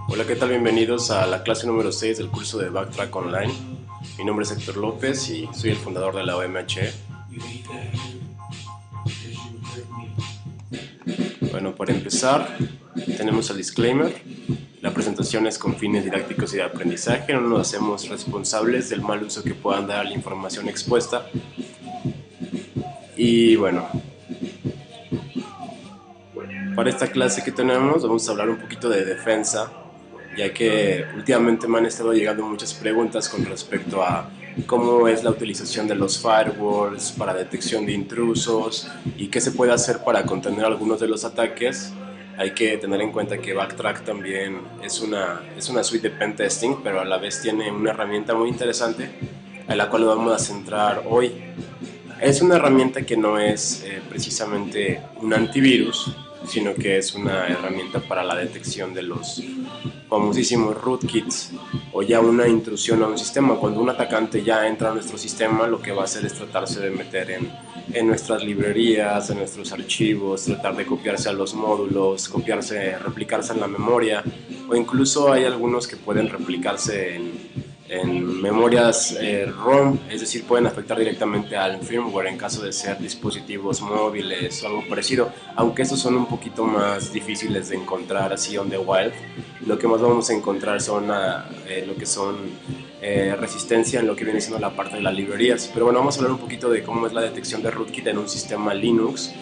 Hola, ¿qué tal? Bienvenidos a la clase número 6 del curso de Backtrack Online. Mi nombre es Héctor López y soy el fundador de la OMH. Bueno, para empezar, tenemos el disclaimer. La presentación es con fines didácticos y de aprendizaje. No nos hacemos responsables del mal uso que puedan dar a la información expuesta. Y bueno, para esta clase que tenemos vamos a hablar un poquito de defensa, ya que últimamente me han estado llegando muchas preguntas con respecto a cómo es la utilización de los firewalls para detección de intrusos y qué se puede hacer para contener algunos de los ataques. Hay que tener en cuenta que Backtrack también es una suite de pentesting, pero a la vez tiene una herramienta muy interesante a la cual vamos a centrar hoy. Es una herramienta que no es precisamente un antivirus, sino que es una herramienta para la detección de los famosísimos rootkits o ya una intrusión a un sistema. Cuando un atacante ya entra a nuestro sistema, lo que va a hacer es tratarse de meter en nuestras librerías, en nuestros archivos, tratar de copiarse a los módulos, replicarse en la memoria, o incluso hay algunos que pueden replicarse en memorias ROM, es decir, pueden afectar directamente al firmware en caso de ser dispositivos móviles o algo parecido, aunque estos son un poquito más difíciles de encontrar así on the wild. Lo que más vamos a encontrar son lo que son resistencia en lo que viene siendo la parte de las librerías. Pero bueno, vamos a hablar un poquito de cómo es la detección de rootkit en un sistema Linux,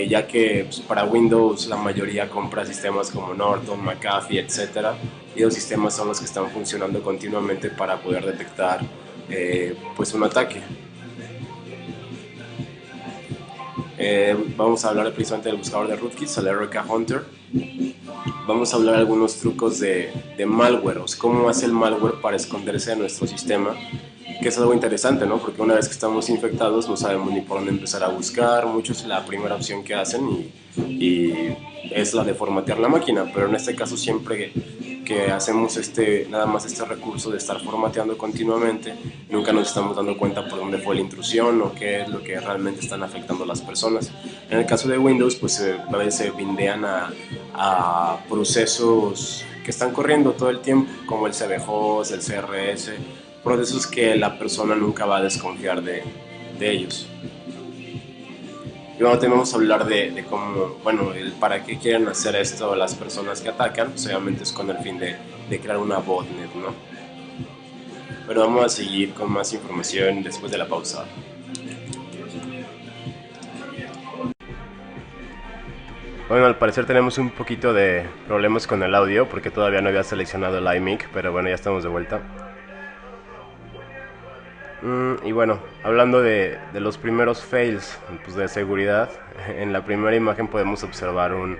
ya que pues, para Windows la mayoría compra sistemas como Norton, McAfee, etc. Y los sistemas son los que están funcionando continuamente para poder detectar pues un ataque. Vamos a hablar precisamente del buscador de rootkits, el RK Hunter. Vamos a hablar algunos trucos de malware, o sea, cómo hace el malware para esconderse de nuestro sistema, que es algo interesante, ¿no? Porque una vez que estamos infectados no sabemos ni por dónde empezar a buscar. Muchos la primera opción que hacen y es la de formatear la máquina, pero en este caso siempre que hacemos nada más este recurso de estar formateando continuamente, nunca nos estamos dando cuenta por dónde fue la intrusión o qué es lo que realmente están afectando a las personas. En el caso de Windows, pues a veces se bindean a procesos que están corriendo todo el tiempo, como el CBHOS, el CRS, procesos que la persona nunca va a desconfiar de ellos. Y bueno, tenemos que hablar de cómo, bueno, para qué quieren hacer esto las personas que atacan. Pues obviamente es con el fin de crear una botnet, ¿no? Pero vamos a seguir con más información después de la pausa. Bueno, al parecer tenemos un poquito de problemas con el audio porque todavía no había seleccionado el iMic, pero bueno, ya estamos de vuelta. Y bueno, hablando de los primeros fails pues de seguridad, en la primera imagen podemos observar un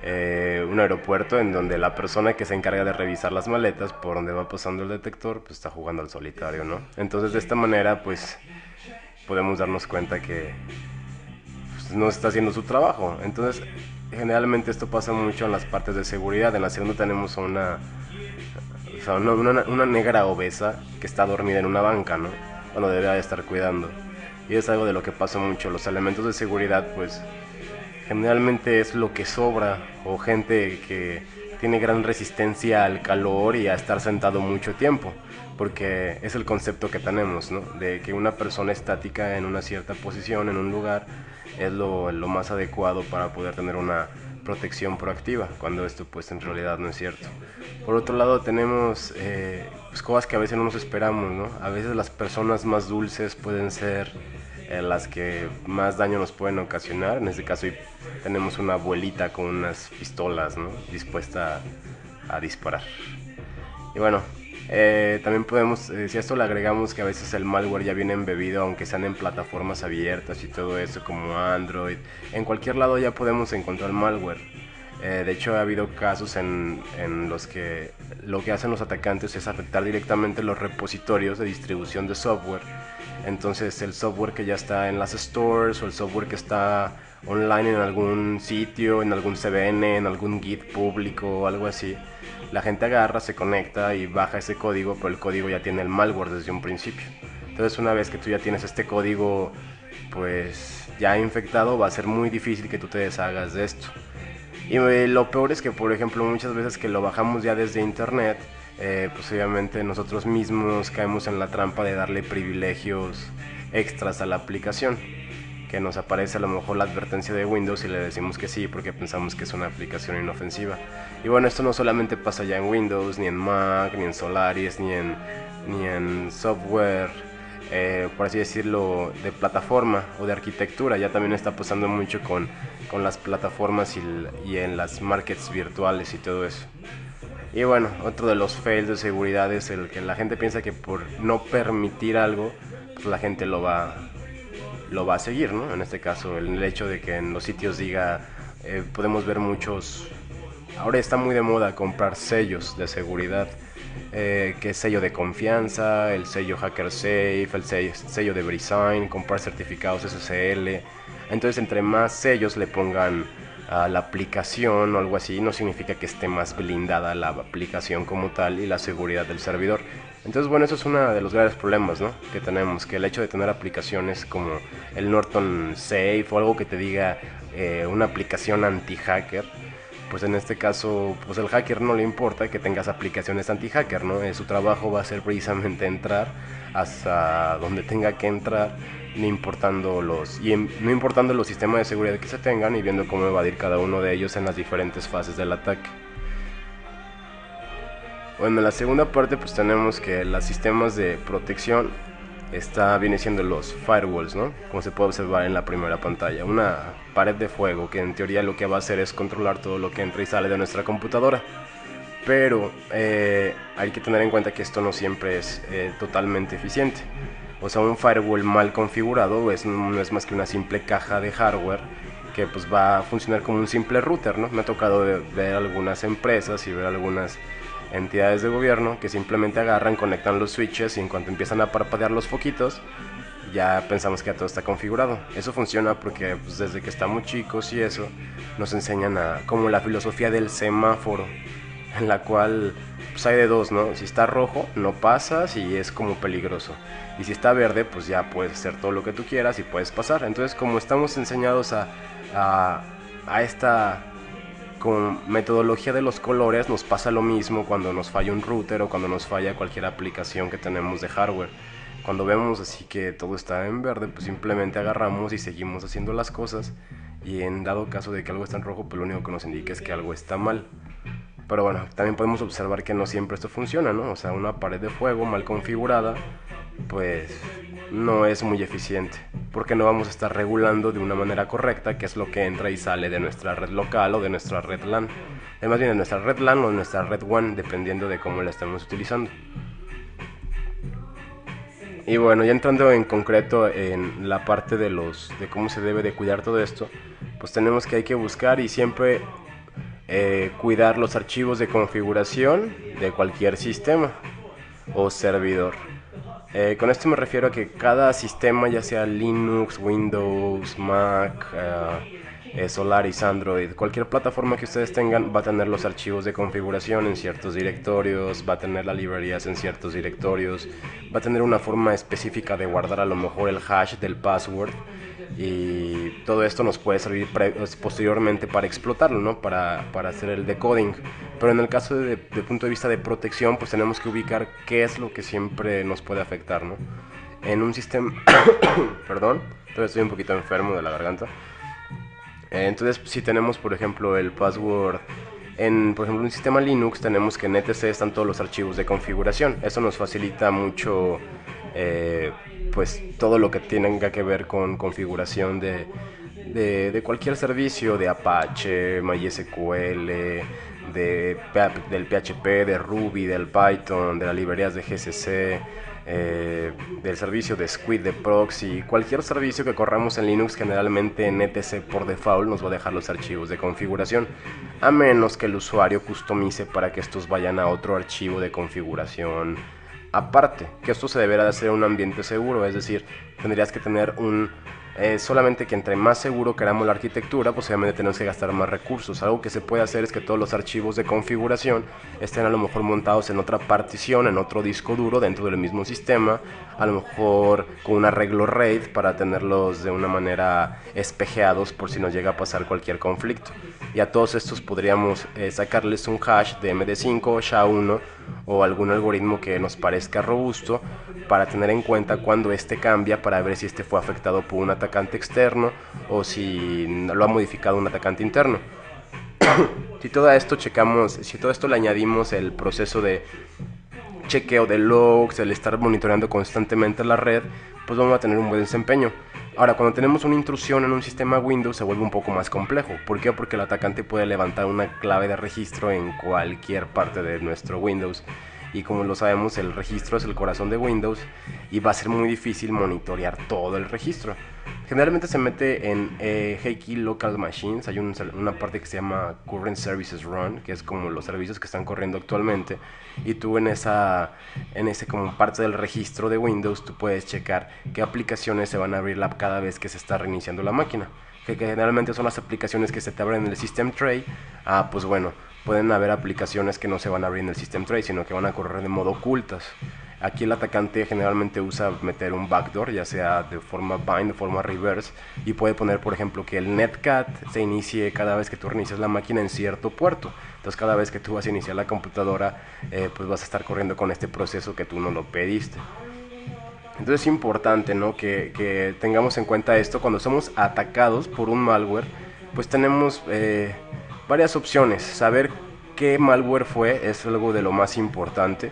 aeropuerto en donde la persona que se encarga de revisar las maletas por donde va pasando el detector pues está jugando al solitario, ¿no? Entonces de esta manera pues podemos darnos cuenta que pues, no está haciendo su trabajo. Entonces generalmente esto pasa mucho en las partes de seguridad. En la segunda tenemos o sea, una negra obesa que está dormida en una banca, ¿no? Bueno, debería de estar cuidando. Y es algo de lo que pasa mucho. Los elementos de seguridad, pues, generalmente es lo que sobra, o gente que tiene gran resistencia al calor y a estar sentado mucho tiempo, porque es el concepto que tenemos, ¿no? De que una persona estática en una cierta posición, en un lugar, es lo más adecuado para poder tener una protección proactiva, cuando esto pues en realidad no es cierto. Por otro lado tenemos pues, cosas que a veces no nos esperamos, ¿no? A veces las personas más dulces pueden ser las que más daño nos pueden ocasionar. En este caso tenemos una abuelita con unas pistolas, ¿no? Dispuesta a disparar. Y bueno, también podemos, si a esto le agregamos que a veces el malware ya viene embebido, aunque sean en plataformas abiertas y todo eso como Android, en cualquier lado ya podemos encontrar malware. De hecho ha habido casos en los que lo que hacen los atacantes es afectar directamente los repositorios de distribución de software. Entonces el software que ya está en las stores o el software que está online en algún sitio, en algún CDN, en algún Git público o algo así, la gente agarra, se conecta y baja ese código, pero el código ya tiene el malware desde un principio. Entonces una vez que tú ya tienes este código pues ya infectado, va a ser muy difícil que tú te deshagas de esto. Y lo peor es que, por ejemplo, muchas veces que lo bajamos ya desde internet, pues obviamente nosotros mismos caemos en la trampa de darle privilegios extras a la aplicación, que nos aparece a lo mejor la advertencia de Windows y le decimos que sí porque pensamos que es una aplicación inofensiva. Y bueno, esto no solamente pasa ya en Windows, ni en Mac, ni en Solaris, ni en software, por así decirlo, de plataforma o de arquitectura. Ya también está pasando mucho con las plataformas y en las markets virtuales y todo eso. Y bueno, otro de los fails de seguridad es el que la gente piensa que por no permitir algo, pues la gente lo va a seguir, ¿no? En este caso, el hecho de que en los sitios diga, podemos ver muchos, ahora está muy de moda comprar sellos de seguridad, que es sello de confianza, el sello HackerSafe, el sello de VeriSign, comprar certificados SSL. Entonces, entre más sellos le pongan a la aplicación o algo así, no significa que esté más blindada la aplicación como tal y la seguridad del servidor. Entonces, bueno, eso es uno de los graves problemas, ¿no?, que tenemos, que el hecho de tener aplicaciones como el Norton Safe o algo que te diga una aplicación anti-hacker, pues en este caso, pues el hacker no le importa que tengas aplicaciones anti-hacker, ¿no? Su trabajo va a ser precisamente entrar hasta donde tenga que entrar, no importando los sistemas de seguridad que se tengan y viendo cómo evadir cada uno de ellos en las diferentes fases del ataque. Bueno, en la segunda parte pues tenemos que los sistemas de protección viene siendo los firewalls, ¿no? Como se puede observar en la primera pantalla, una pared de fuego que en teoría lo que va a hacer es controlar todo lo que entra y sale de nuestra computadora. Pero hay que tener en cuenta que esto no siempre es totalmente eficiente. O sea, un firewall mal configurado no es más que una simple caja de hardware que pues va a funcionar como un simple router, ¿no? Me ha tocado ver algunas empresas y ver algunas entidades de gobierno que simplemente agarran, conectan los switches y en cuanto empiezan a parpadear los foquitos, ya pensamos que ya todo está configurado. Eso funciona porque pues, desde que estamos chicos y eso, nos enseñan como la filosofía del semáforo, en la cual pues, hay de dos, ¿no? Si está rojo, no pasas y es como peligroso. Y si está verde, pues ya puedes hacer todo lo que tú quieras y puedes pasar. Entonces, como estamos enseñados a esta con metodología de los colores, nos pasa lo mismo cuando nos falla un router o cuando nos falla cualquier aplicación que tenemos de hardware. Cuando vemos así que todo está en verde, pues simplemente agarramos y seguimos haciendo las cosas, y en dado caso de que algo está en rojo, pues lo único que nos indica es que algo está mal. Pero bueno, también podemos observar que no siempre esto funciona, ¿no? O sea, una pared de fuego mal configurada, pues no es muy eficiente, porque no vamos a estar regulando de una manera correcta qué es lo que entra y sale de nuestra red local o de nuestra red LAN. Más bien de nuestra red LAN o de nuestra red WAN, dependiendo de cómo la estemos utilizando. Y bueno, ya entrando en concreto en la parte de cómo se debe de cuidar todo esto, pues tenemos que hay que buscar y siempre cuidar los archivos de configuración de cualquier sistema o servidor. Con esto me refiero a que cada sistema, ya sea Linux, Windows, Mac, Solaris, Android, cualquier plataforma que ustedes tengan va a tener los archivos de configuración en ciertos directorios, va a tener las librerías en ciertos directorios, va a tener una forma específica de guardar a lo mejor el hash del password, y todo esto nos puede servir posteriormente para explotarlo, ¿no? Para hacer el decoding. Pero en el caso de punto de vista de protección, pues tenemos que ubicar qué es lo que siempre nos puede afectar, ¿no? En un sistema perdón, todavía estoy un poquito enfermo de la garganta. Entonces, si tenemos, por ejemplo, el password por ejemplo, un sistema Linux, tenemos que en etc están todos los archivos de configuración. Eso nos facilita mucho pues todo lo que tenga que ver con configuración de cualquier servicio, de Apache, MySQL, del PHP, de Ruby, del Python, de las librerías de GCC, del servicio de Squid, de proxy. Cualquier servicio que corramos en Linux, generalmente en etc por default nos va a dejar los archivos de configuración, a menos que el usuario customice para que estos vayan a otro archivo de configuración aparte, que esto se deberá de hacer en un ambiente seguro. Es decir, tendrías que tener Solamente que entre más seguro queramos la arquitectura, pues obviamente tenemos que gastar más recursos. Algo que se puede hacer es que todos los archivos de configuración estén a lo mejor montados en otra partición, en otro disco duro dentro del mismo sistema, a lo mejor con un arreglo RAID para tenerlos de una manera espejeados por si nos llega a pasar cualquier conflicto. Y a todos estos podríamos sacarles un hash de MD5 o SHA-1 o algún algoritmo que nos parezca robusto para tener en cuenta cuando este cambia, para ver si este fue afectado por un atacante externo o si lo ha modificado un atacante interno. Si todo esto checamos, si todo esto le añadimos el proceso de chequeo de logs, el estar monitoreando constantemente la red, pues vamos a tener un buen desempeño. Ahora, cuando tenemos una intrusión en un sistema Windows se vuelve un poco más complejo. ¿Por qué? Porque el atacante puede levantar una clave de registro en cualquier parte de nuestro Windows. Y como lo sabemos, el registro es el corazón de Windows y va a ser muy difícil monitorear todo el registro. Generalmente se mete en Hey Local Machines. Hay una parte que se llama Current Services Run, que es como los servicios que están corriendo actualmente. Y tú en ese como parte del registro de Windows, tú puedes checar qué aplicaciones se van a abrir cada vez que se está reiniciando la máquina. Que generalmente son las aplicaciones que se te abren en el System Tray. Pues bueno, pueden haber aplicaciones que no se van a abrir en el System Tray, sino que van a correr de modo ocultas. Aquí el atacante generalmente usa meter un backdoor, ya sea de forma bind, de forma reverse, y puede poner, por ejemplo, que el netcat se inicie cada vez que tú reinicias la máquina en cierto puerto. Entonces cada vez que tú vas a iniciar la computadora, pues vas a estar corriendo con este proceso que tú no lo pediste. Entonces es importante, ¿no?, que tengamos en cuenta esto. Cuando somos atacados por un malware, pues tenemos varias opciones. Saber qué malware fue es algo de lo más importante.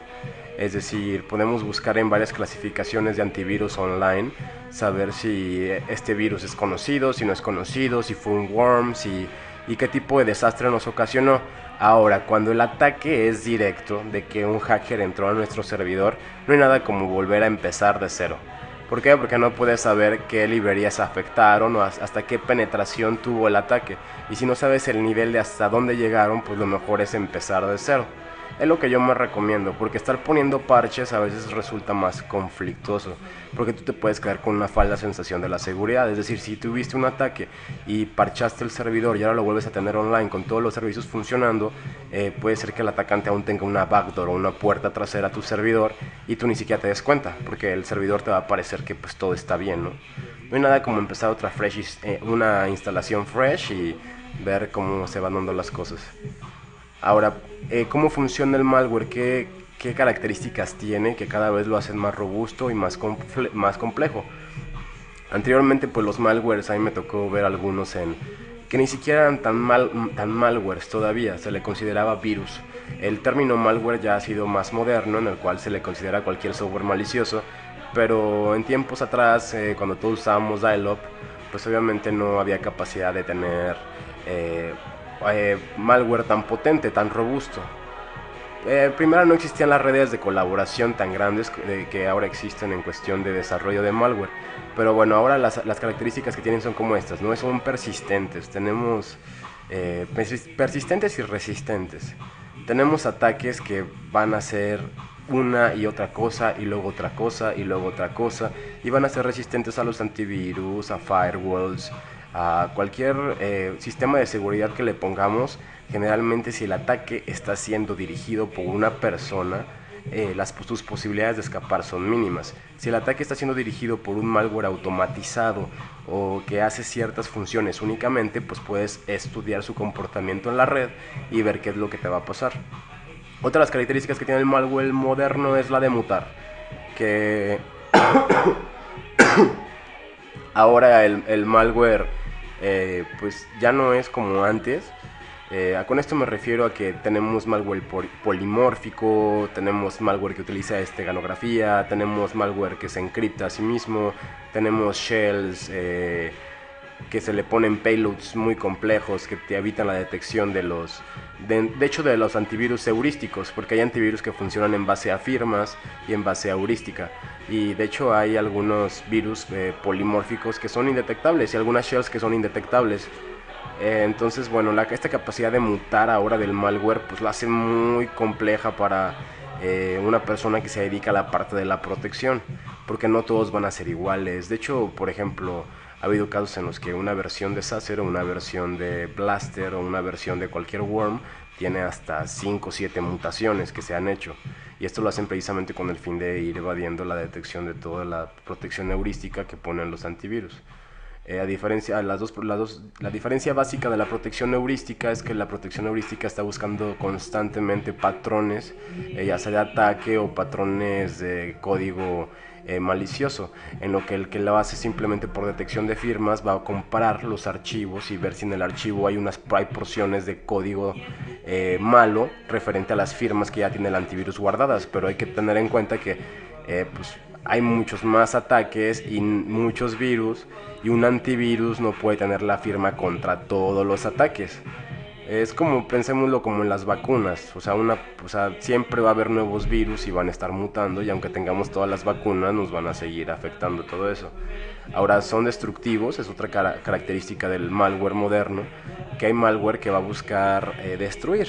Es decir, podemos buscar en varias clasificaciones de antivirus online, saber si este virus es conocido, si no es conocido, si fue un worm, y qué tipo de desastre nos ocasionó. Ahora, cuando el ataque es directo, de que un hacker entró a nuestro servidor, no hay nada como volver a empezar de cero. ¿Por qué? Porque no puedes saber qué librerías afectaron o hasta qué penetración tuvo el ataque. Y si no sabes el nivel de hasta dónde llegaron, pues lo mejor es empezar de cero. Es lo que yo más recomiendo, porque estar poniendo parches a veces resulta más conflictuoso, porque tú te puedes quedar con una falsa sensación de la seguridad. Es decir, si tuviste un ataque y parchaste el servidor y ahora lo vuelves a tener online con todos los servicios funcionando, puede ser que el atacante aún tenga una backdoor o una puerta trasera a tu servidor y tú ni siquiera te des cuenta, porque el servidor te va a parecer que pues todo está bien, ¿no? No hay nada como empezar una instalación fresh y ver cómo se van dando las cosas. Ahora, ¿cómo funciona el malware? ¿Qué características tiene que cada vez lo hacen más robusto y más complejo? Anteriormente, pues los malwares, a mí me tocó ver algunos que ni siquiera eran tan malwares todavía, se le consideraba virus. El término malware ya ha sido más moderno, en el cual se le considera cualquier software malicioso, pero en tiempos atrás, cuando todos usábamos dial-up, pues obviamente no había capacidad de tener malware tan potente, tan robusto. Primero, no existían las redes de colaboración tan grandes que ahora existen en cuestión de desarrollo de malware. Pero bueno, ahora las características que tienen son como estas, ¿no? Son persistentes. Tenemos persistentes y resistentes. Tenemos ataques que van a ser una y otra cosa, y luego otra cosa, y luego otra cosa, y van a ser resistentes a los antivirus, a firewalls, a cualquier sistema de seguridad que le pongamos. Generalmente, si el ataque está siendo dirigido por una persona, sus posibilidades de escapar son mínimas. Si el ataque está siendo dirigido por un malware automatizado o que hace ciertas funciones únicamente, pues puedes estudiar su comportamiento en la red y ver qué es lo que te va a pasar. Otra de las características que tiene el malware moderno es la de mutar, que ahora el malware pues ya no es como antes. Con esto me refiero a que tenemos malware polimórfico, tenemos malware que utiliza esteganografía, tenemos malware que se encripta a sí mismo, tenemos shells que se le ponen payloads muy complejos que te evitan la detección de los antivirus heurísticos, porque hay antivirus que funcionan en base a firmas y en base a heurística, y de hecho hay algunos virus polimórficos que son indetectables y algunas shells que son indetectables. Entonces, bueno, esta capacidad de mutar ahora del malware pues la hace muy compleja para una persona que se dedica a la parte de la protección, porque no todos van a ser iguales. De hecho, por ejemplo, Ha habido casos en los que una versión de Sacer o una versión de Blaster o una versión de cualquier worm tiene hasta 5 o 7 mutaciones que se han hecho. Y esto lo hacen precisamente con el fin de ir evadiendo la detección de toda la protección heurística que ponen los antivirus. A diferencia, la diferencia básica de la protección heurística es que la protección heurística está buscando constantemente patrones, ya sea de ataque o patrones de código malicioso, en lo que el que lo hace simplemente por detección de firmas va a comparar los archivos y ver si en el archivo hay porciones de código malo referente a las firmas que ya tiene el antivirus guardadas, pero hay que tener en cuenta que pues hay muchos más ataques y muchos virus, y un antivirus no puede tener la firma contra todos los ataques. Es como, pensémoslo como en las vacunas, o sea, siempre va a haber nuevos virus y van a estar mutando, y aunque tengamos todas las vacunas nos van a seguir afectando todo eso. Ahora, son destructivos, es otra característica del malware moderno, que hay malware que va a buscar destruir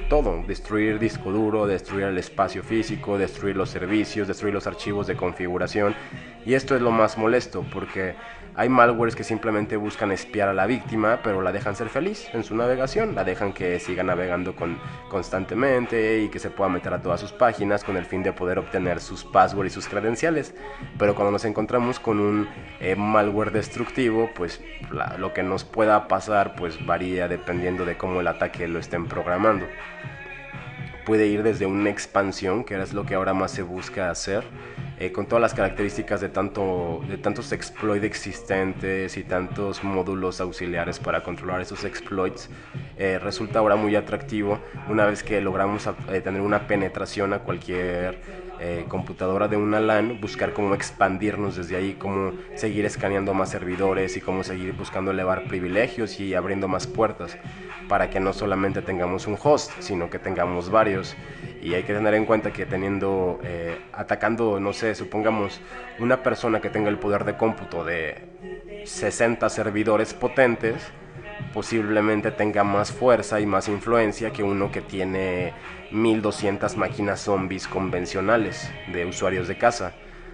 todo, destruir disco duro, destruir el espacio físico, destruir los servicios, destruir los archivos de configuración. Y esto es lo más molesto, porque hay malwares que simplemente buscan espiar a la víctima, pero la dejan ser feliz en su navegación, la dejan que siga navegando constantemente y que se pueda meter a todas sus páginas con el fin de poder obtener sus passwords y sus credenciales. Pero cuando nos encontramos con un malware destructivo, pues lo que nos pueda pasar pues varía dependiendo de cómo el ataque lo estén programando. Puede ir desde una expansión, que es lo que ahora más se busca hacer, con todas las características de tantos exploits existentes y tantos módulos auxiliares para controlar esos exploits. Resulta ahora muy atractivo una vez que logramos tener una penetración a cualquier computadora de una LAN, buscar cómo expandirnos desde ahí, cómo seguir escaneando más servidores y cómo seguir buscando elevar privilegios y abriendo más puertas para que no solamente tengamos un host, sino que tengamos varios. Y hay que tener en cuenta que atacando, no sé, supongamos una persona que tenga el poder de cómputo de 60 servidores potentes, posiblemente tenga más fuerza y más influencia que uno que tiene 1200 máquinas zombies convencionales de usuarios de casa.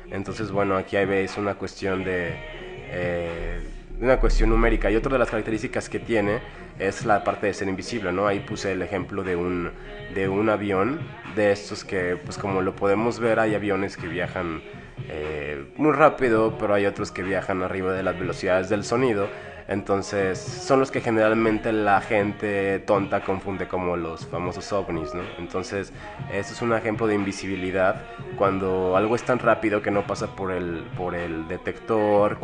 Entonces, bueno, aquí es una cuestión numérica. Y otra de las características que tiene es la parte de ser invisible, ¿no? Ahí puse el ejemplo de un avión, de estos que, pues como lo podemos ver, hay aviones que viajan muy rápido, pero hay otros que viajan arriba de las velocidades del sonido. Entonces son los que generalmente la gente tonta confunde como los famosos ovnis, ¿no? Entonces esto es un ejemplo de invisibilidad, cuando algo es tan rápido que no pasa por el detector,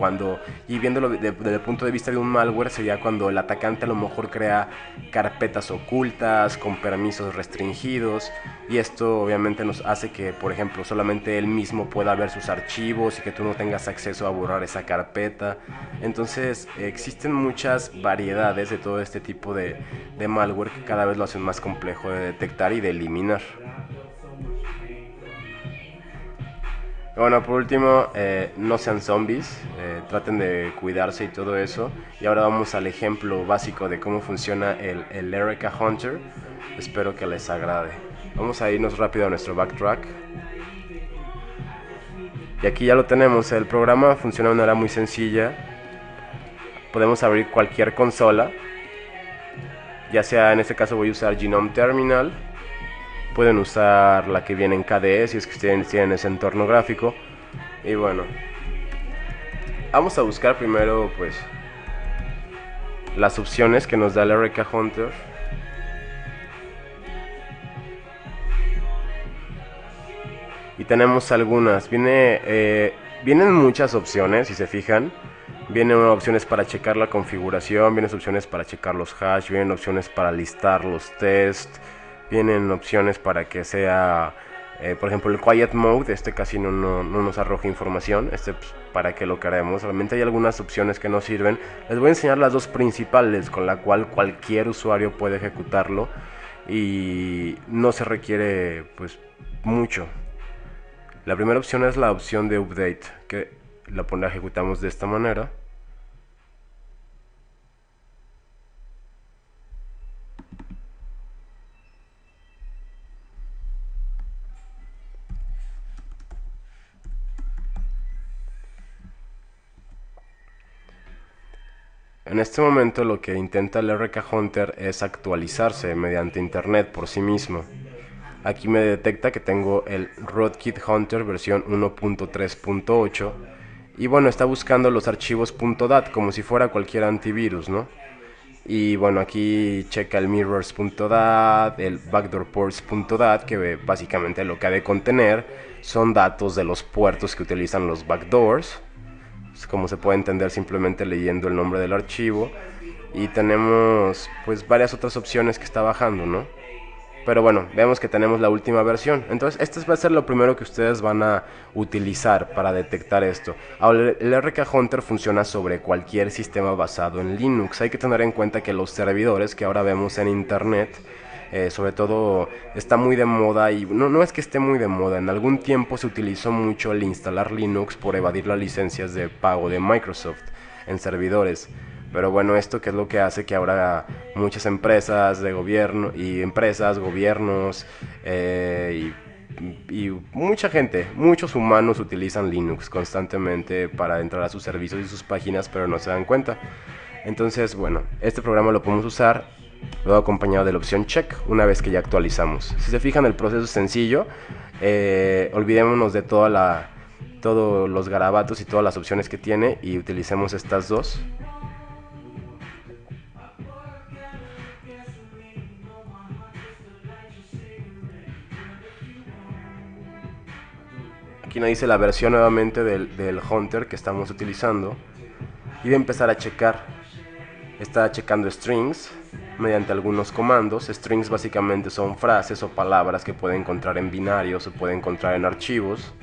y viéndolo desde el punto de vista de un malware, sería cuando el atacante a lo mejor crea carpetas ocultas con permisos restringidos, y esto obviamente nos hace que, por ejemplo, solamente él mismo pueda ver sus archivos y que tú no tengas acceso a borrar esa carpeta. Entonces existen muchas variedades de todo este tipo de malware que cada vez lo hacen más complejo de detectar y de eliminar. Bueno, por último, no sean zombies, traten de cuidarse y todo eso. Y ahora vamos al ejemplo básico de cómo funciona el Erica Hunter. Espero que les agrade. Vamos a irnos rápido a nuestro backtrack. Y aquí ya lo tenemos, el programa funciona de una manera muy sencilla. Podemos abrir cualquier consola, ya sea, en este caso voy a usar Genome Terminal. Pueden usar la que viene en KDE si es que ustedes tienen ese entorno gráfico. Y bueno, vamos a buscar primero pues las opciones que nos da el Erica Hunter. Y tenemos algunas, vienen muchas opciones si se fijan. Vienen opciones para checar la configuración, vienen opciones para checar los hash, vienen opciones para listar los tests, vienen opciones para que sea, por ejemplo, el quiet mode. Este casi no nos arroja información, pues, para que lo queremos. Realmente hay algunas opciones que no sirven. Les voy a enseñar las dos principales con la cual cualquier usuario puede ejecutarlo y no se requiere pues mucho. La primera opción es la opción de update, que la ejecutamos de esta manera. En este momento lo que intenta el RK Hunter es actualizarse mediante internet por sí mismo. Aquí me detecta que tengo el Rootkit Hunter versión 1.3.8 y bueno, está buscando los archivos .dat como si fuera cualquier antivirus, ¿no? Y bueno, aquí checa el mirrors.dat, el backdoorports.dat, que básicamente lo que ha de contener son datos de los puertos que utilizan los backdoors. Como se puede entender simplemente leyendo el nombre del archivo. Y tenemos pues varias otras opciones que está bajando, ¿no? Pero bueno, vemos que tenemos la última versión. Entonces, este va a ser lo primero que ustedes van a utilizar para detectar esto. Ahora, el RK Hunter funciona sobre cualquier sistema basado en Linux. Hay que tener en cuenta que los servidores que ahora vemos en Internet, sobre todo, está muy de moda. Y no es que esté muy de moda. En algún tiempo se utilizó mucho el instalar Linux por evadir las licencias de pago de Microsoft en servidores. Pero bueno, esto que es lo que hace que ahora muchas empresas de gobierno y empresas, gobiernos y mucha gente, muchos humanos utilizan Linux constantemente para entrar a sus servicios y sus páginas, pero no se dan cuenta. Entonces, bueno, este programa lo podemos usar luego acompañado de la opción check una vez que ya actualizamos. Si se fijan, el proceso es sencillo. Olvidémonos de todos los garabatos y todas las opciones que tiene y utilicemos estas dos. Aquí nos dice la versión nuevamente del Hunter que estamos utilizando. Y voy a empezar a checar. Está checando strings mediante algunos comandos. Strings básicamente son frases o palabras que puede encontrar en binarios o puede encontrar en archivos.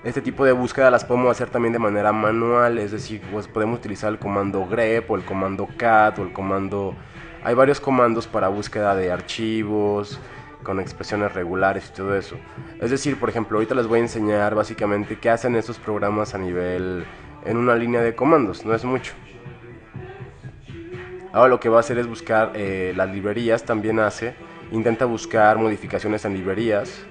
Este tipo de búsqueda las podemos hacer también de manera manual, es decir, pues podemos utilizar el comando grep o el comando cat o el comando... Hay varios comandos para búsqueda de archivos, con expresiones regulares y todo eso. Es decir, por ejemplo, ahorita les voy a enseñar básicamente qué hacen estos programas a nivel... en una línea de comandos, no es mucho. Ahora lo que va a hacer es buscar las librerías, también intenta buscar modificaciones en librerías.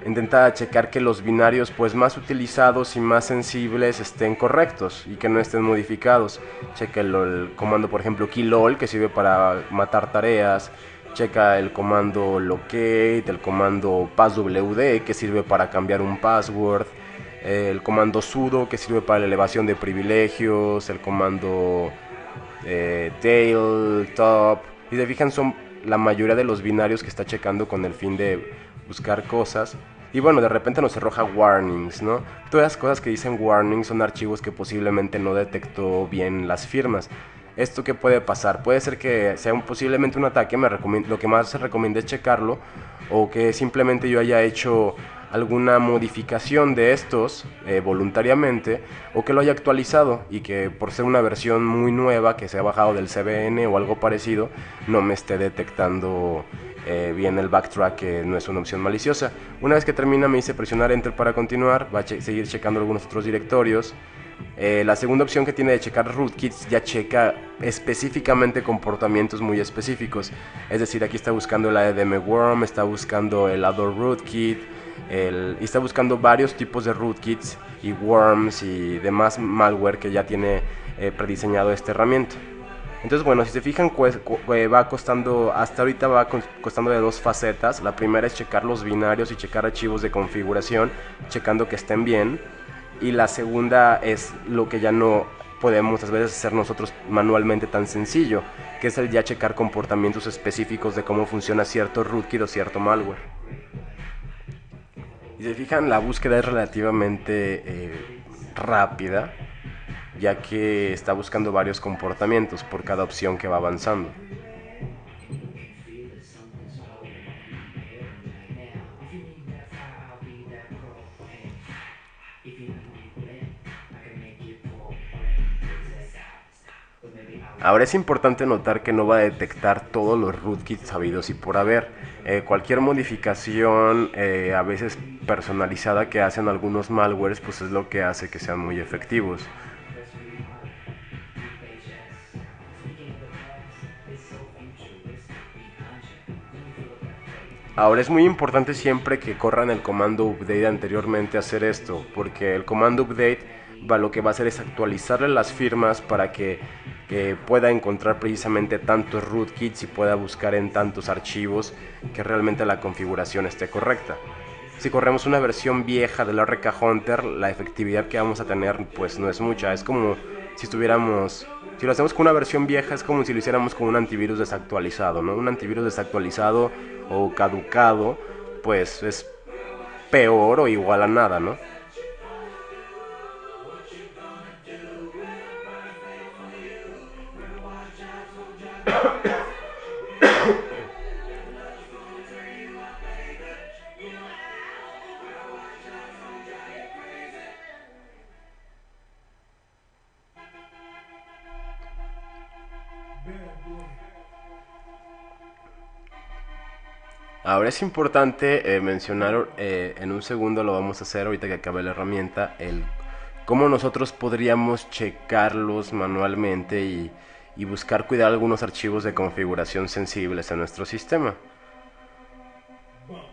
Intenta checar que los binarios pues más utilizados y más sensibles estén correctos y que no estén modificados. Checa el comando, por ejemplo, keylol, que sirve para matar tareas. Checa el comando locate, el comando passwd, que sirve para cambiar un password. El comando sudo, que sirve para la elevación de privilegios. El comando tail, top. Y se fijan, son la mayoría de los binarios que está checando con el fin de buscar cosas. Y bueno, de repente nos arroja warnings, ¿no? Todas las cosas que dicen warnings son archivos que posiblemente no detectó bien las firmas. ¿Esto qué puede pasar? Puede ser que sea posiblemente un ataque, lo que más se recomienda es checarlo, o que simplemente yo haya hecho alguna modificación de estos voluntariamente, o que lo haya actualizado y que por ser una versión muy nueva que se ha bajado del CBN o algo parecido, no me esté detectando bien el backtrack, que no es una opción maliciosa. Una vez que termina me dice presionar enter para continuar, va a seguir checando algunos otros directorios. La segunda opción que tiene de checar rootkits ya checa específicamente comportamientos muy específicos. Es decir, aquí está buscando la EDM worm, está buscando el adore rootkit, y está buscando varios tipos de rootkits y worms y demás malware que ya tiene prediseñado esta herramienta. Entonces, bueno, si se fijan, va costando, hasta ahorita va costando de dos facetas. La primera es checar los binarios y checar archivos de configuración, checando que estén bien. Y la segunda es lo que ya no podemos a veces hacer nosotros manualmente tan sencillo, que es el ya checar comportamientos específicos de cómo funciona cierto rootkit o cierto malware. Y si se fijan, la búsqueda es relativamente rápida, ya que está buscando varios comportamientos por cada opción que va avanzando. Ahora es importante notar que no va a detectar todos los rootkits sabidos y por haber. Cualquier modificación, a veces personalizada, que hacen algunos malwares, pues es lo que hace que sean muy efectivos. Ahora es muy importante siempre que corran el comando update anteriormente a hacer esto, porque el comando update lo que va a hacer es actualizarle las firmas para que pueda encontrar precisamente tantos rootkits y pueda buscar en tantos archivos que realmente la configuración esté correcta. Si corremos una versión vieja del RK Hunter, la efectividad que vamos a tener pues no es mucha. Es como si lo hacemos con una versión vieja, es como si lo hiciéramos con un antivirus desactualizado, ¿no? Un antivirus desactualizado o caducado, pues es peor o igual a nada, ¿no? Ahora es importante mencionar, en un segundo lo vamos a hacer ahorita que acabe la herramienta, el cómo nosotros podríamos checarlos manualmente y buscar cuidar algunos archivos de configuración sensibles en nuestro sistema.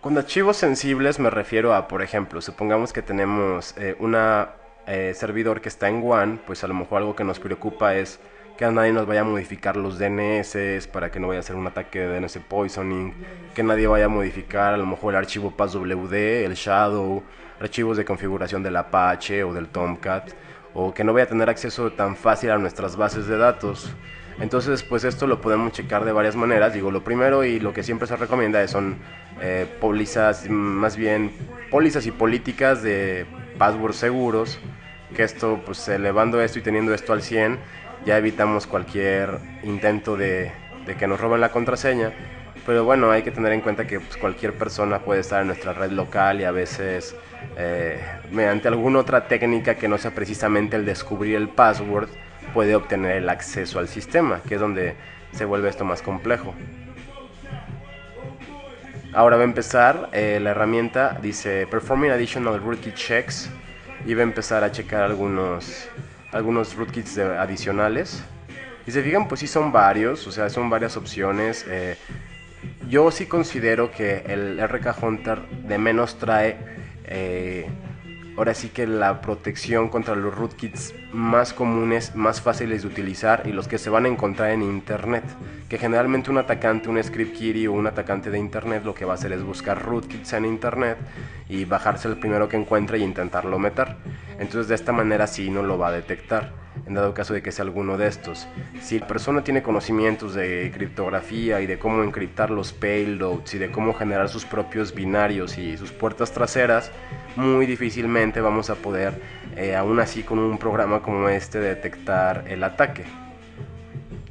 Con archivos sensibles me refiero a, por ejemplo, supongamos que tenemos una servidor que está en WAN, pues a lo mejor algo que nos preocupa es que a nadie nos vaya a modificar los DNS para que no vaya a ser un ataque de DNS poisoning, que nadie vaya a modificar a lo mejor el archivo passwd, el shadow, archivos de configuración del Apache o del Tomcat, o que no vaya a tener acceso tan fácil a nuestras bases de datos. Entonces, pues esto lo podemos checar de varias maneras. Digo, lo primero y lo que siempre se recomienda son pólizas, más bien pólizas y políticas de passwords seguros, que esto, pues elevando esto y teniendo esto al 100, ya evitamos cualquier intento de que nos roben la contraseña. Pero bueno, hay que tener en cuenta que pues, cualquier persona puede estar en nuestra red local y a veces mediante alguna otra técnica que no sea precisamente el descubrir el password, puede obtener el acceso al sistema, que es donde se vuelve esto más complejo. Ahora va a empezar la herramienta, dice Performing Additional Rootkit Checks, y va a empezar a checar algunos rootkits adicionales. Y se fijan, pues sí son varios, o sea, son varias opciones. Yo sí considero que el RK Hunter de menos trae ahora sí que la protección contra los rootkits más comunes, más fáciles de utilizar y los que se van a encontrar en internet, que generalmente un atacante, un script kiddie o un atacante de internet lo que va a hacer es buscar rootkits en internet y bajarse el primero que encuentre y intentarlo meter. Entonces de esta manera sí no lo va a detectar en dado caso de que sea alguno de estos. Si la persona tiene conocimientos de criptografía y de cómo encriptar los payloads y de cómo generar sus propios binarios y sus puertas traseras, muy difícilmente vamos a poder, aún así con un programa como este, detectar el ataque,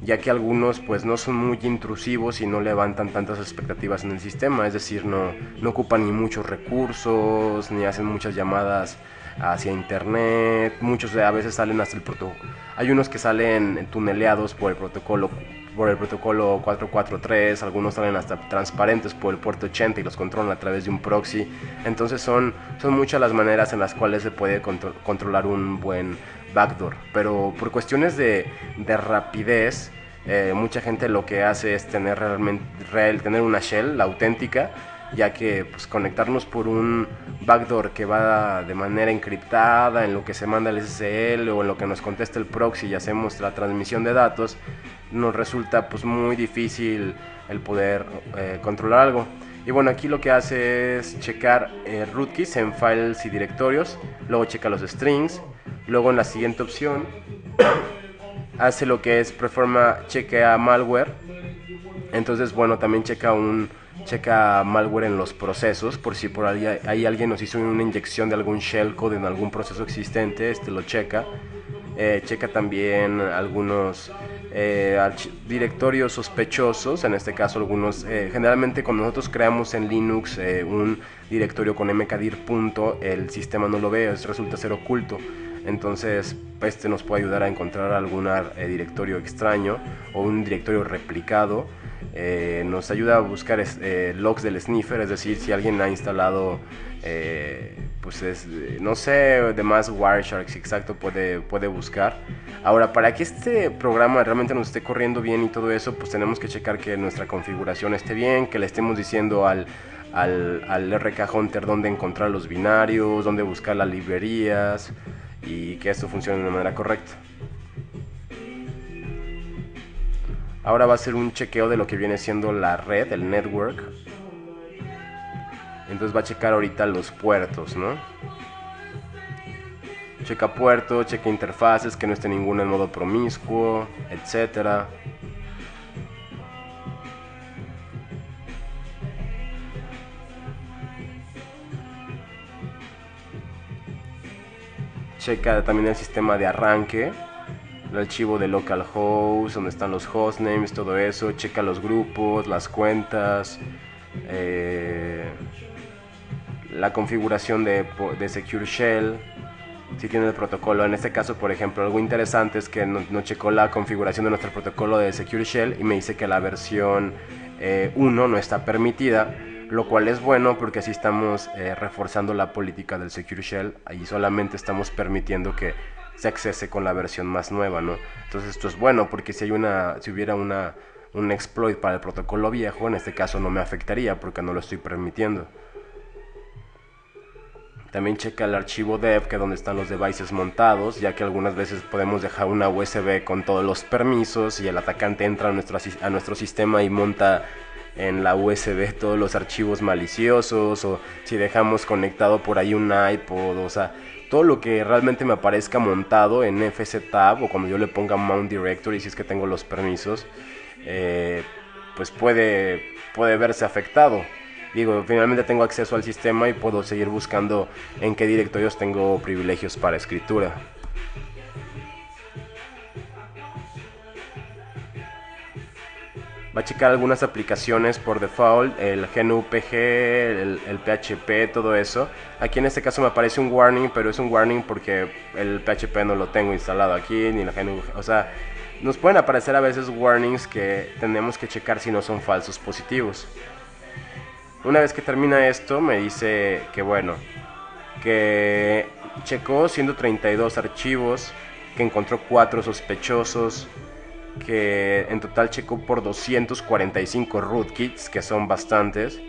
ya que algunos pues no son muy intrusivos y no levantan tantas expectativas en el sistema, es decir, no ocupan ni muchos recursos, ni hacen muchas llamadas hacia internet, muchos a veces salen hasta el protocolo, hay unos que salen tuneleados por el protocolo 443, algunos salen hasta transparentes por el puerto 80 y los controlan a través de un proxy. Entonces son muchas las maneras en las cuales se puede controlar un buen backdoor, pero por cuestiones de rapidez, mucha gente lo que hace es tener tener una shell, la auténtica, ya que pues, conectarnos por un backdoor que va de manera encriptada en lo que se manda el SSL o en lo que nos contesta el proxy y hacemos la transmisión de datos, nos resulta pues muy difícil el poder controlar algo. Y bueno, aquí lo que hace es checar rootkits en files y directorios, luego checa los strings, luego en la siguiente opción hace lo que es chequea malware. Entonces bueno, también checa malware en los procesos, por si por ahí alguien nos hizo una inyección de algún shellcode en algún proceso existente, lo checa. Checa también algunos directorios sospechosos, en este caso algunos, generalmente cuando nosotros creamos en Linux un directorio con mkdir. El sistema no lo ve, resulta ser oculto. Entonces este nos puede ayudar a encontrar algún directorio extraño o un directorio replicado. Nos ayuda a buscar logs del sniffer, es decir, si alguien ha instalado no sé, demás Wireshark, exacto, puede buscar. Ahora, para que este programa realmente nos esté corriendo bien y todo eso, pues tenemos que checar que nuestra configuración esté bien, que le estemos diciendo al RK Hunter dónde encontrar los binarios, dónde buscar las librerías. y que esto funcione de una manera correcta. Ahora va a ser un chequeo de lo que viene siendo la red, el network. Entonces va a checar ahorita los puertos, ¿no? Checa puertos, checa interfaces, que no esté ninguno en modo promiscuo, etcétera. Checa también el sistema de arranque, el archivo de localhost, donde están los hostnames, todo eso. Checa los grupos, las cuentas, la configuración de Secure Shell, si tiene el protocolo. En este caso, por ejemplo, algo interesante es que no checó la configuración de nuestro protocolo de Secure Shell y me dice que la versión 1 no está permitida, lo cual es bueno porque así estamos reforzando la política del Secure Shell y solamente estamos permitiendo que se accese con la versión más nueva, ¿no? Entonces esto es bueno porque si hubiera un exploit para el protocolo viejo, en este caso no me afectaría porque no lo estoy permitiendo. También checa el archivo dev, que es donde están los devices montados, ya que algunas veces podemos dejar una USB con todos los permisos y el atacante entra a nuestro sistema y monta en la USB todos los archivos maliciosos, o si dejamos conectado por ahí un iPod, o sea, todo lo que realmente me aparezca montado en FSTab o cuando yo le ponga Mount Directory, si es que tengo los permisos, pues puede verse afectado. Digo, finalmente tengo acceso al sistema y puedo seguir buscando en qué directorios tengo privilegios para escritura. Va a checar algunas aplicaciones por default, el GNU-PG, el PHP, todo eso. Aquí en este caso me aparece un warning, pero es un warning porque el PHP no lo tengo instalado aquí, ni la GNU. O sea, nos pueden aparecer a veces warnings que tenemos que checar si no son falsos positivos. Una vez que termina esto, me dice que bueno, que checó 132 archivos, que encontró 4 sospechosos, que en total checó por 245 rootkits, que son bastantes,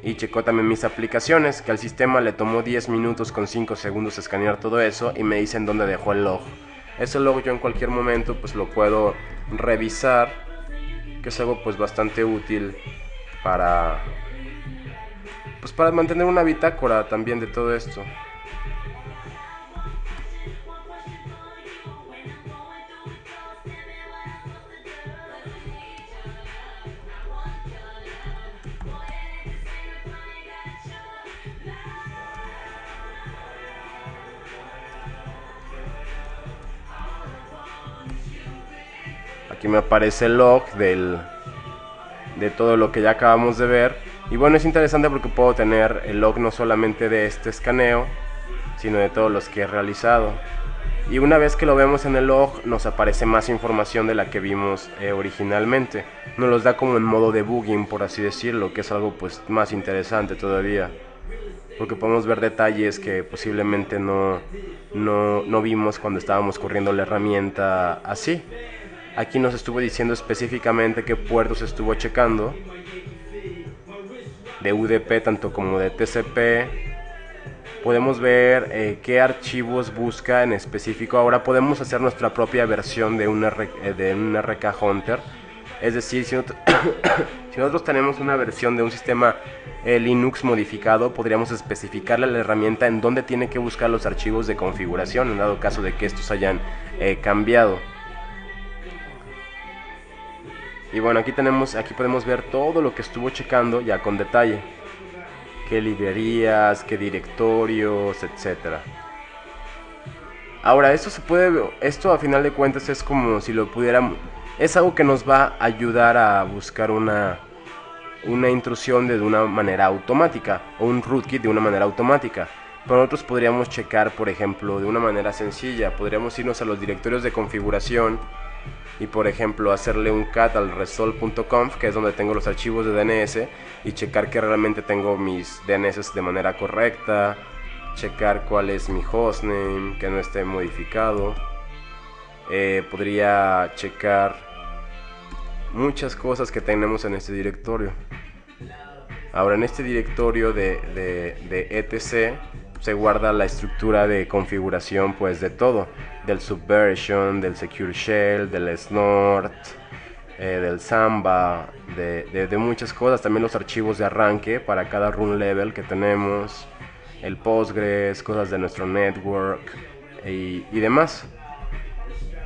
y checó también mis aplicaciones, que al sistema le tomó 10 minutos con 5 segundos escanear todo eso, y me dicen dónde dejó el log. Ese log yo en cualquier momento pues lo puedo revisar, que es algo pues bastante útil para mantener una bitácora también de todo esto. Aquí me aparece el log de todo lo que ya acabamos de ver. Y bueno, es interesante porque puedo tener el log no solamente de este escaneo, sino de todos los que he realizado. Y una vez que lo vemos en el log, nos aparece más información de la que vimos originalmente. Nos los da como en modo debugging, por así decirlo, que es algo pues más interesante todavía, porque podemos ver detalles que posiblemente no vimos cuando estábamos corriendo la herramienta así. Aquí nos estuvo diciendo específicamente qué puertos estuvo checando, de UDP tanto como de TCP. Podemos ver qué archivos busca en específico. Ahora podemos hacer nuestra propia versión de un RK Hunter. Es decir, si nosotros tenemos una versión de un sistema Linux modificado, podríamos especificarle a la herramienta en dónde tiene que buscar los archivos de configuración, en dado caso de que estos hayan cambiado. Y bueno, aquí podemos ver todo lo que estuvo checando ya con detalle. Qué librerías, qué directorios, etcétera. Ahora, esto a final de cuentas es como si lo pudiéramos, es algo que nos va a ayudar a buscar una intrusión de una manera automática, o un rootkit de una manera automática. Pero nosotros podríamos checar, por ejemplo, de una manera sencilla. Podríamos irnos a los directorios de configuración y por ejemplo hacerle un cat al resol.conf, que es donde tengo los archivos de DNS, y checar que realmente tengo mis DNS de manera correcta, checar cuál es mi hostname, que no esté modificado. Podría checar muchas cosas que tenemos en este directorio. Ahora en este directorio de etc se guarda la estructura de configuración pues de todo, del Subversion, del Secure Shell, del Snort, del Samba, de muchas cosas. También los archivos de arranque para cada run level que tenemos, el Postgres, cosas de nuestro network y demás.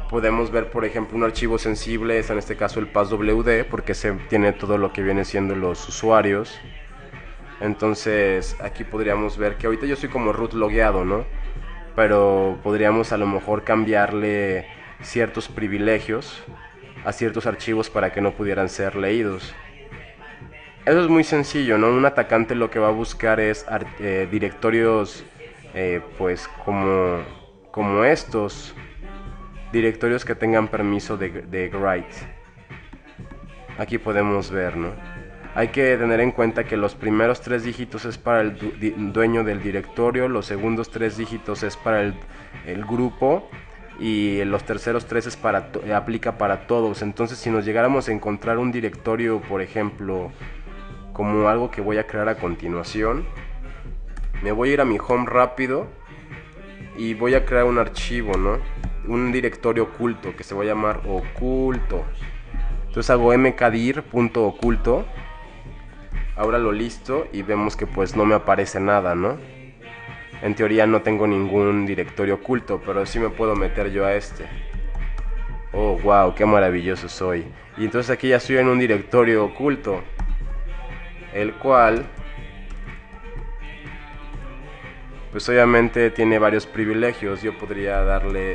Podemos ver, por ejemplo, un archivo sensible, es en este caso el passwd, porque se tiene todo lo que viene siendo los usuarios. Entonces aquí podríamos ver que ahorita yo soy como root logueado, ¿no? Pero podríamos a lo mejor cambiarle ciertos privilegios a ciertos archivos para que no pudieran ser leídos. Eso es muy sencillo, ¿no? Un atacante lo que va a buscar es directorios pues como estos, directorios que tengan permiso de write. Aquí podemos ver, ¿no? Hay que tener en cuenta que los primeros 3 dígitos es para el dueño del directorio, los segundos 3 dígitos es para el grupo y los terceros 3 es aplica para todos. Entonces, si nos llegáramos a encontrar un directorio, por ejemplo, como algo que voy a crear a continuación, me voy a ir a mi home rápido y voy a crear un archivo, ¿no? Un directorio oculto que se va a llamar oculto. Entonces hago mkdir.oculto. Ahora lo listo y vemos que pues no me aparece nada, ¿no? En teoría no tengo ningún directorio oculto, pero sí me puedo meter yo a este. Oh, wow, qué maravilloso soy. Y entonces aquí ya estoy en un directorio oculto, el cual pues obviamente tiene varios privilegios. Yo podría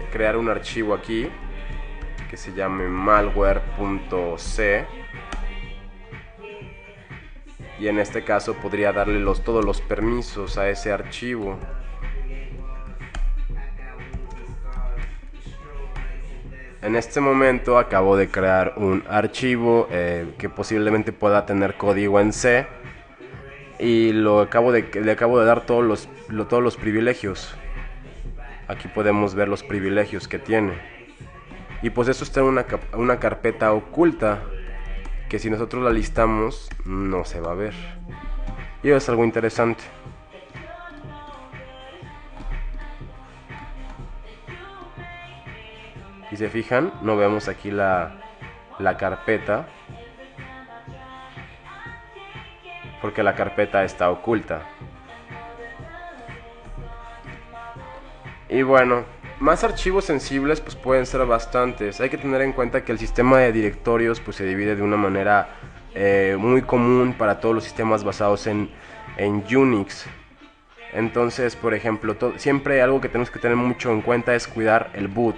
crear un archivo aquí que se llame malware.c y en este caso podría darle todos los permisos a ese archivo. En este momento acabo de crear un archivo que posiblemente pueda tener código en C y le acabo de dar todos los privilegios. Aquí podemos ver los privilegios que tiene. Y pues eso está en una carpeta oculta que si nosotros la listamos no se va a ver. Y es algo interesante. Si se fijan, no vemos aquí la carpeta, porque la carpeta está oculta. Y bueno, más archivos sensibles pues pueden ser bastantes. Hay que tener en cuenta que el sistema de directorios pues se divide de una manera muy común para todos los sistemas basados en Unix. Entonces, por ejemplo, siempre algo que tenemos que tener mucho en cuenta es cuidar el boot,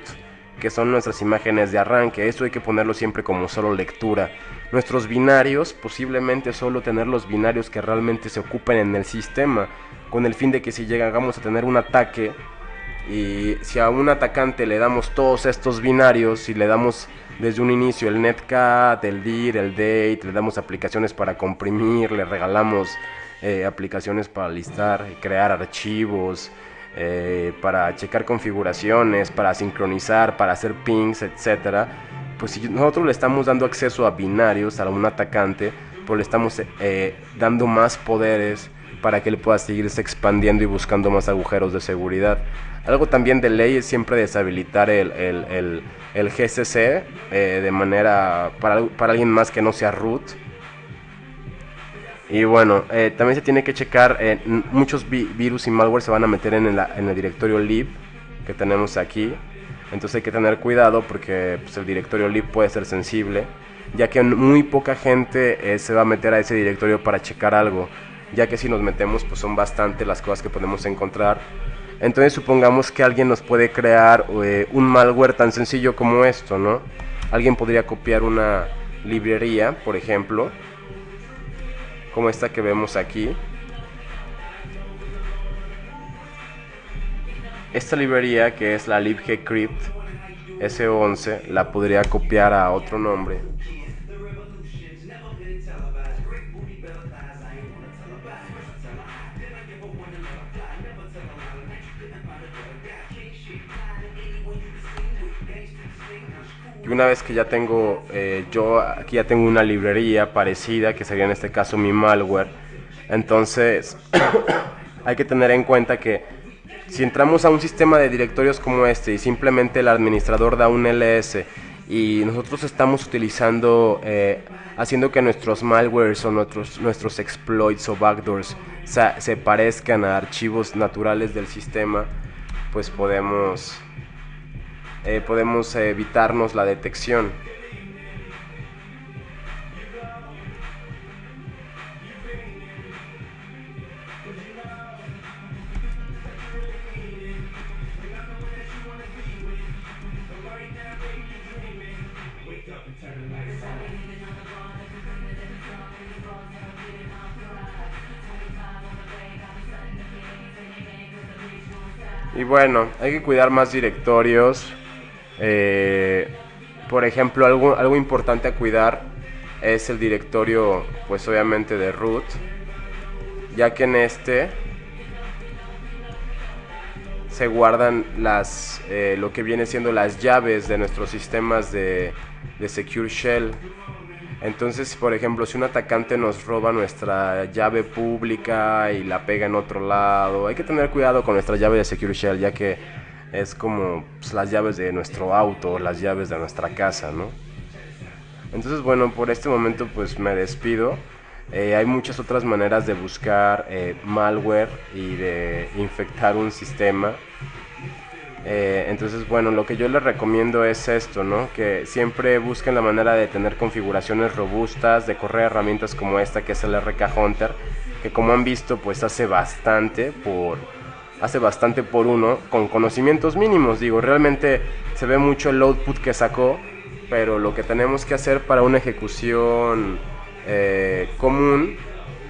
que son nuestras imágenes de arranque. Esto hay que ponerlo siempre como solo lectura. Nuestros binarios, posiblemente solo tener los binarios que realmente se ocupen en el sistema, con el fin de que si llegamos a tener un ataque y si a un atacante le damos todos estos binarios y le damos desde un inicio el netcat, el dir, el date, le damos aplicaciones para comprimir, le regalamos aplicaciones para listar, crear archivos, para checar configuraciones, para sincronizar, para hacer pings, etcétera. Pues si nosotros le estamos dando acceso a binarios a un atacante, pues le estamos dando más poderes para que él pueda seguirse expandiendo y buscando más agujeros de seguridad. Algo también de ley es siempre deshabilitar el GCC de manera para alguien más que no sea root. Y bueno, también se tiene que checar, muchos virus y malware se van a meter en el directorio lib que tenemos aquí. Entonces hay que tener cuidado porque pues, el directorio lib puede ser sensible, ya que muy poca gente se va a meter a ese directorio para checar algo, ya que si nos metemos pues son bastante las cosas que podemos encontrar. Entonces supongamos que alguien nos puede crear un malware tan sencillo como esto, ¿no? Alguien podría copiar una librería, por ejemplo, como esta que vemos aquí. Esta librería, que es la libgcrypt S11, la podría copiar a otro nombre. Y una vez que ya tengo, yo aquí ya tengo una librería parecida, que sería en este caso mi malware, entonces hay que tener en cuenta que Si entramos a un sistema de directorios como este y simplemente el administrador da un ls y nosotros estamos utilizando, haciendo que nuestros malwares o nuestros exploits o backdoors se parezcan a archivos naturales del sistema, pues podemos evitarnos la detección. Y bueno, hay que cuidar más directorios. Por ejemplo, algo importante a cuidar es el directorio, pues obviamente de root, ya que en este se guardan lo que viene siendo las llaves de nuestros sistemas de Secure Shell. Entonces, por ejemplo, si un atacante nos roba nuestra llave pública y la pega en otro lado, hay que tener cuidado con nuestra llave de Secure Shell, ya que es como pues, las llaves de nuestro auto, las llaves de nuestra casa, ¿no? Entonces, bueno, por este momento pues me despido. Hay muchas otras maneras de buscar malware y de infectar un sistema. Entonces, bueno, lo que yo les recomiendo es esto, ¿no? Que siempre busquen la manera de tener configuraciones robustas, de correr herramientas como esta que es el RK Hunter, que como han visto, pues hace bastante por uno, con conocimientos mínimos. Digo, realmente se ve mucho el output que sacó, pero lo que tenemos que hacer para una ejecución común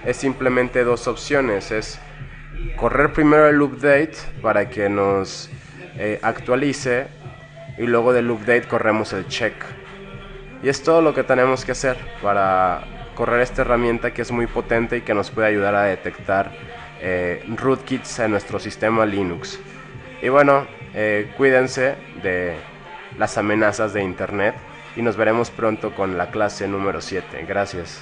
es simplemente dos opciones. Es correr primero el update para que nos actualice, y luego del update corremos el check. Y es todo lo que tenemos que hacer para correr esta herramienta, que es muy potente y que nos puede ayudar a detectar rootkits en nuestro sistema Linux. Y bueno, cuídense de las amenazas de internet y nos veremos pronto con la clase número 7. Gracias.